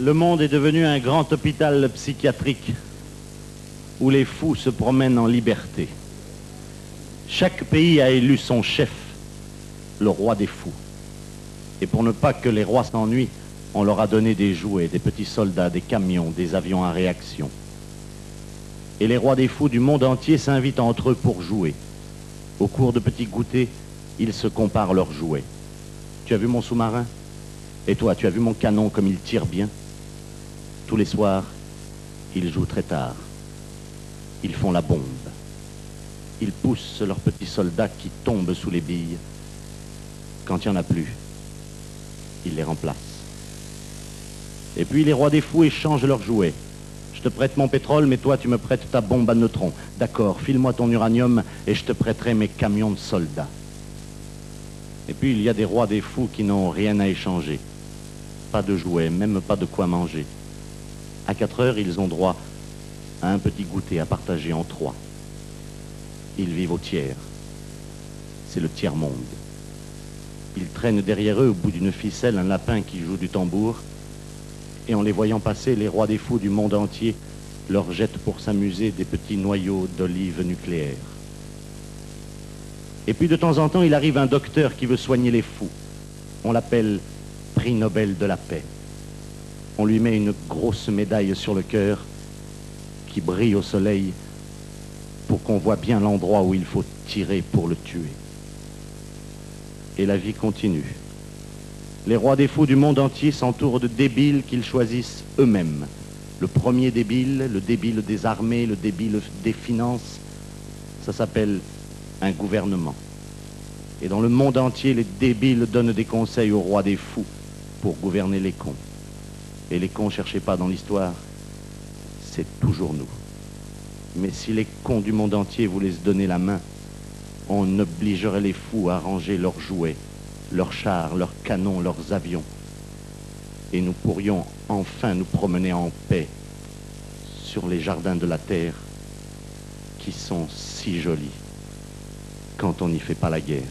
Le monde est devenu un grand hôpital psychiatrique où les fous se promènent en liberté. Chaque pays a élu son chef, le roi des fous. Et pour ne pas que les rois s'ennuient, on leur a donné des jouets, des petits soldats, des camions, des avions à réaction. Et les rois des fous du monde entier s'invitent entre eux pour jouer. Au cours de petits goûters, ils se comparent leurs jouets. Tu as vu mon sous-marin? Et toi, tu as vu mon canon comme il tire bien? Tous les soirs, ils jouent très tard. Ils font la bombe. Ils poussent leurs petits soldats qui tombent sous les billes. Quand il n'y en a plus, ils les remplacent. Et puis les rois des fous échangent leurs jouets. Je te prête mon pétrole, mais toi tu me prêtes ta bombe à neutrons. D'accord, file-moi ton uranium et je te prêterai mes camions de soldats. Et puis il y a des rois des fous qui n'ont rien à échanger. Pas de jouets, même pas de quoi manger. À 4 heures, ils ont droit à un petit goûter à partager en 3. Ils vivent au tiers. C'est le tiers-monde. Ils traînent derrière eux, au bout d'une ficelle, un lapin qui joue du tambour. Et en les voyant passer, les rois des fous du monde entier leur jettent pour s'amuser des petits noyaux d'olives nucléaires. Et puis de temps en temps, il arrive un docteur qui veut soigner les fous. On l'appelle prix Nobel de la paix. On lui met une grosse médaille sur le cœur qui brille au soleil pour qu'on voit bien l'endroit où il faut tirer pour le tuer. Et la vie continue. Les rois des fous du monde entier s'entourent de débiles qu'ils choisissent eux-mêmes. Le premier débile, le débile des armées, le débile des finances, ça s'appelle un gouvernement. Et dans le monde entier, les débiles donnent des conseils aux rois des fous pour gouverner les cons. Et les cons, cherchez pas dans l'histoire, c'est toujours nous. Mais si les cons du monde entier voulaient se donner la main, on obligerait les fous à ranger leurs jouets, leurs chars, leurs canons, leurs avions. Et nous pourrions enfin nous promener en paix sur les jardins de la terre qui sont si jolis quand on n'y fait pas la guerre.